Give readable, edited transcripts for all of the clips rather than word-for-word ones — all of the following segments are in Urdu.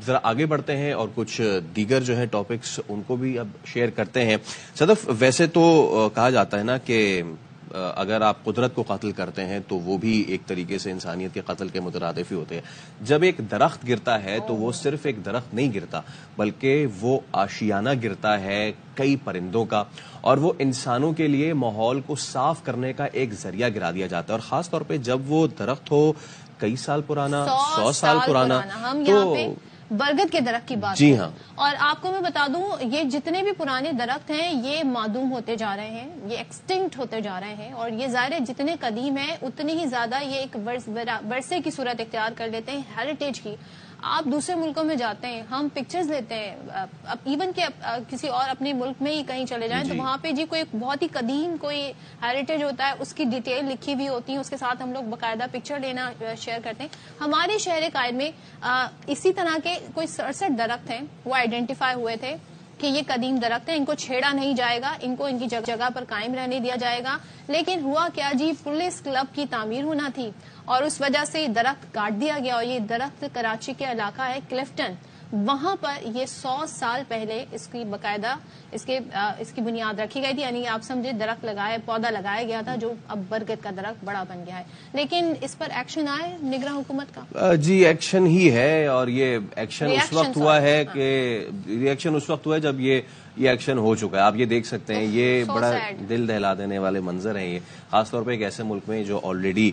ذرا آگے بڑھتے ہیں اور کچھ دیگر جو ہے ٹاپکس ان کو بھی اب شیئر کرتے ہیں. صدف، ویسے تو کہا جاتا ہے نا کہ اگر آپ قدرت کو قتل کرتے ہیں تو وہ بھی ایک طریقے سے انسانیت کے قتل کے مترادف ہی ہوتے ہیں. جب ایک درخت گرتا ہے تو وہ صرف ایک درخت نہیں گرتا بلکہ وہ آشیانہ گرتا ہے کئی پرندوں کا، اور وہ انسانوں کے لیے ماحول کو صاف کرنے کا ایک ذریعہ گرا دیا جاتا ہے. اور خاص طور پہ جب وہ درخت ہو کئی سال پرانا، 100 سال پرانا. ہم یہاں پہ برگد کے درخت کی بات جی ہاں، اور آپ کو میں بتا دوں یہ جتنے بھی پرانے درخت ہیں یہ معدوم ہوتے جا رہے ہیں، یہ ایکسٹنکٹ ہوتے جا رہے ہیں. اور یہ ظاہر ہے جتنے قدیم ہیں اتنی ہی زیادہ یہ ایک ورثے کی صورت اختیار کر لیتے ہیں، ہیریٹیج کی. آپ دوسرے ملکوں میں جاتے ہیں، ہم پکچرز لیتے ہیں، ایون کہ کسی اور اپنے ملک میں ہی کہیں چلے جائیں تو وہاں پہ جی کوئی بہت ہی قدیم کوئی ہیریٹیج ہوتا ہے، اس کی ڈیٹیل لکھی ہوئی ہوتی ہے، اس کے ساتھ ہم لوگ باقاعدہ پکچر لینا شیئر کرتے ہیں. ہمارے شہر قائد میں اسی طرح کے کوئی 67 درخت ہیں، وہ آئیڈینٹیفائی ہوئے تھے کہ یہ قدیم درخت ہیں، ان کو چھیڑا نہیں جائے گا، ان کو ان کی جگہ پر قائم رہنے دیا جائے گا. لیکن ہوا کیا جی، پولیس کلب کی تعمیر ہونا تھی اور اس وجہ سے یہ درخت کاٹ دیا گیا. اور یہ درخت کراچی کے علاقہ ہے کلفٹن، وہاں پر یہ 100 سال پہلے اس کی باقاعدہ اس کی بنیاد رکھی گئی تھی. یعنی آپ سمجھے درخت پودا لگایا گیا تھا جو اب برگد کا درخت بڑا بن گیا ہے. لیکن اس پر ایکشن آئے نگراں حکومت کا؟ جی ایکشن ہی ہے، اور یہ ایکشن اس وقت ہوا ہے کہ ریئیکشن اس وقت ہوا ہے جب یہ ایکشن ہو چکا ہے. آپ یہ دیکھ سکتے ہیں، یہ بڑا دل دہلا دینے والے منظر ہیں یہ، خاص طور پہ ایک ایسے ملک میں جو آلریڈی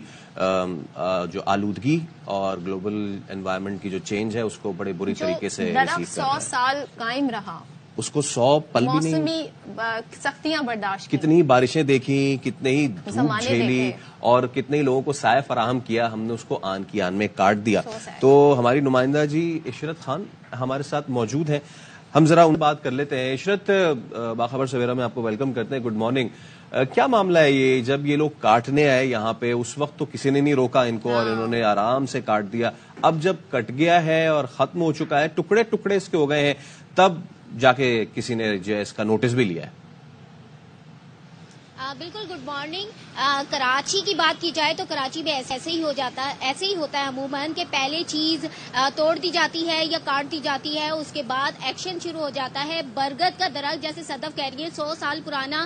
جو آلودگی اور گلوبل انوائرمنٹ کی جو چینج ہے اس کو بڑے بری طریقے سے درخت 100 سال قائم رہا، اس کو 100 پل بھی نہیں، موسمی سختیاں برداشت، کتنی بارشیں دیکھی، کتنے ہی دھوپ جھیلی اور کتنے ہی لوگوں کو سایہ فراہم کیا، ہم نے اس کو آن کی آن میں کاٹ دیا. تو ہماری نمائندہ جی عشرت خان ہمارے ساتھ موجود ہیں، ہم ذرا ان بات کر لیتے ہیں. عشرت، باخبر سویرا میں آپ کو ویلکم کرتے ہیں، گڈ مارننگ. کیا معاملہ ہے یہ؟ جب یہ لوگ کاٹنے آئے یہاں پہ اس وقت تو کسی نے نہیں روکا ان کو اور انہوں نے آرام سے کاٹ دیا. اب جب کٹ گیا ہے اور ختم ہو چکا ہے، ٹکڑے ٹکڑے اس کے ہو گئے ہیں، تب جا کے کسی نے جو اس کا نوٹس بھی لیا ہے. بالکل، گڈ مارننگ. کراچی کی بات کی جائے تو کراچی میں ایسے ہی ہوتا ہے عموماً کہ پہلے چیز توڑ دی جاتی ہے یا کاٹ دی جاتی ہے، اس کے بعد ایکشن شروع ہو جاتا ہے. برگد کا درخت جیسے صدف کہہ رہی ہے 100 سال پرانا.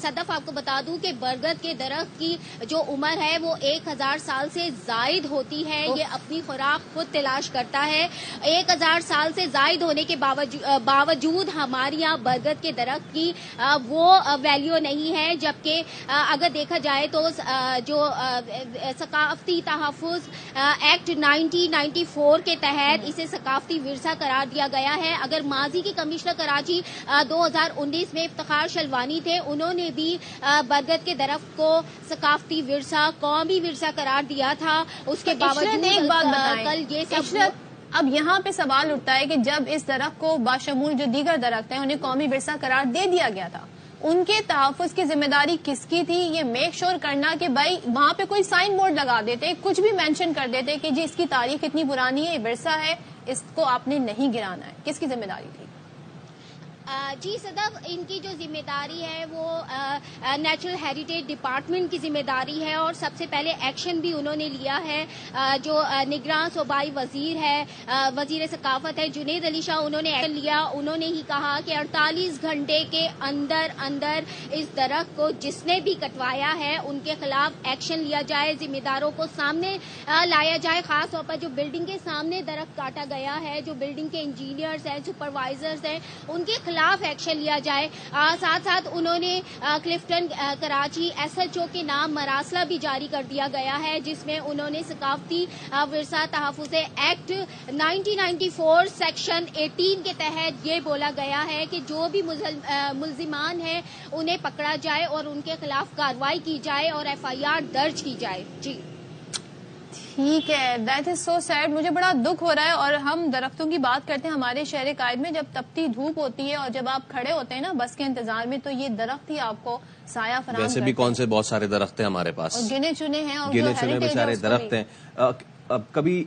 صدف آپ کو بتا دوں کہ برگد کے درخت کی جو عمر ہے وہ 1000 سال سے زائد ہوتی ہے. یہ اپنی خوراک خود تلاش کرتا ہے. 1000 سال سے زائد ہونے کے باوجود ہمارے یہاں برگد کے درخت کی وہ ویلیو نہیں ہے. جبکہ اگر دیکھا جائے تو جو ثقافتی تحفظ ایکٹ 1994 کے تحت اسے ثقافتی ورثہ قرار دیا گیا ہے. اگر ماضی کے کمشنر کراچی 2019 میں افتخار شلوانی تھے، انہوں نے بھی برگد کے درخت کو ثقافتی ورثہ، قومی ورثہ قرار دیا تھا. اس کے باوجود ایک بات کل یہ سب اب یہاں پہ سوال اٹھتا ہے کہ جب اس درخت کو باشمول جو دیگر درخت ہیں انہیں قومی ورثہ قرار دے دیا گیا تھا، ان کے تحفظ کی ذمہ داری کس کی تھی؟ یہ میک شور کرنا کہ بھائی وہاں پہ کوئی سائن بورڈ لگا دیتے، کچھ بھی مینشن کر دیتے کہ جی اس کی تاریخ اتنی پرانی ہے، یہ ورثہ ہے، اس کو آپ نے نہیں گرانا ہے. کس کی ذمہ داری تھی؟ جی صدف، ان کی جو ذمہ داری ہے وہ نیچرل ہیریٹیج ڈپارٹمنٹ کی ذمہ داری ہے، اور سب سے پہلے ایکشن بھی انہوں نے لیا ہے. جو نگراں صوبائی وزیر ہے، وزیر ثقافت ہے جنید علی شاہ، انہوں نے ایکشن لیا. انہوں نے ہی کہا کہ 48 گھنٹے کے اندر اس درخت کو جس نے بھی کٹوایا ہے ان کے خلاف ایکشن لیا جائے، ذمہ داروں کو سامنے لایا جائے. خاص طور پر جو بلڈنگ کے سامنے درخت کاٹا گیا ہے، جو بلڈنگ کے انجینئرز ہیں، سپروائزرز ہیں، ان کے خلاف ایکشن لیا جائے. ساتھ ساتھ انہوں نے کلفٹن کراچی SHO کے نام مراسلہ بھی جاری کر دیا گیا ہے، جس میں انہوں نے ثقافتی ورثہ تحفظ ایکٹ 1994 سیکشن 18 کے تحت یہ بولا گیا ہے کہ جو بھی ملزمان ہیں انہیں پکڑا جائے اور ان کے خلاف کارروائی کی جائے اور FIR درج کی جائے. جی ٹھیک ہے، دیٹ از سو سیڈ. مجھے بڑا دکھ ہو رہا ہے. اور ہم درختوں کی بات کرتے ہیں ہمارے شہر قائد میں، جب تپتی دھوپ ہوتی ہے اور جب آپ کھڑے ہوتے ہیں نا بس کے انتظار میں، تو یہ درخت ہی آپ کو سایہ فراہم ویسے بھی کون سے بہت سارے درخت ہیں ہمارے پاس، گنے چنے ہیں اور گنے چنے بے سارے درخت ہیں. اب کبھی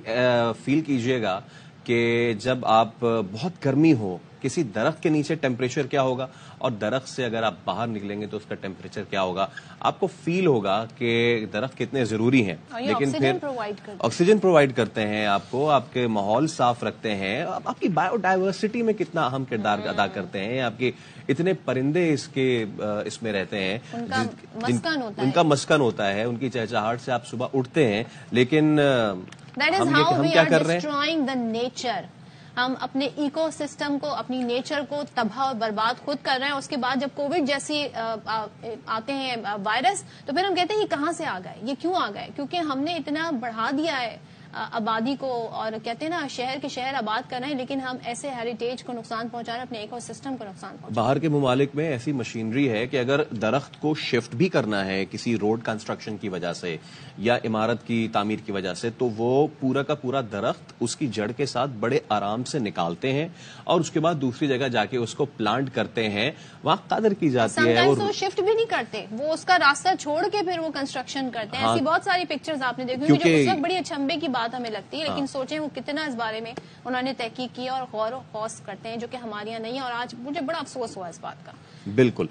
فیل کیجئے گا کہ جب آپ بہت گرمی ہو کسی درخت کے نیچے ٹیمپریچر کیا ہوگا اور درخت سے اگر آپ باہر نکلیں گے تو اس کا ٹیمپریچر کیا ہوگا. آپ کو فیل ہوگا کہ درخت کتنے ضروری ہیں. لیکن پھر آکسیجن پرووائڈ کرتے ہیں آپ کو, آپ کے ماحول صاف رکھتے ہیں, آپ کی بایو ڈائیورسٹی میں کتنا اہم کردار ادا کرتے ہیں. آپ کے اتنے پرندے اس میں رہتے ہیں, ان کا مسکن ہوتا ہے, ان کی چہچہاہٹ سے آپ صبح اٹھتے ہیں. لیکن ہم کیا کر رہے ہیں, ہم اپنے ایکو سسٹم کو, اپنی نیچر کو تباہ اور برباد خود کر رہے ہیں. اس کے بعد جب کووڈ جیسی آتے ہیں وائرس, تو پھر ہم کہتے ہیں یہ کہاں سے آ گئے, یہ کیوں آ گئے, کیونکہ ہم نے اتنا بڑھا دیا ہے آبادی کو, اور کہتے ہیں نا شہر کے شہر آباد کر رہے ہیں, لیکن ہم ایسے ہیریٹیج کو نقصان پہنچا رہے ہیں, اپنے ایکو سسٹم کو نقصان پہنچا رہے ہیں. باہر کے ممالک میں ایسی مشینری ہے کہ اگر درخت کو شفٹ بھی کرنا ہے کسی روڈ کنسٹرکشن کی وجہ سے یا عمارت کی تعمیر کی وجہ سے, تو وہ پورا کا پورا درخت اس کی جڑ کے ساتھ بڑے آرام سے نکالتے ہیں اور اس کے بعد دوسری جگہ جا کے اس کو پلانٹ کرتے ہیں, وہاں قدر کی جاتی ہے. اور وہ شفٹ بھی نہیں کرتے, وہ اس کا راستہ چھوڑ کے پھر وہ کنسٹرکشن کرتے ہیں. ایسی بہت ساری پکچرز آپ نے دیکھی جو اس وقت بڑی اچنبے کی بات ہمیں لگتی ہے, لیکن سوچیں وہ کتنا اس بارے میں انہوں نے تحقیق کی اور غور و خوض کرتے ہیں, جو کہ ہمارے یہاں نہیں ہے. اور آج مجھے بڑا افسوس ہوا اس بات کا. بالکل.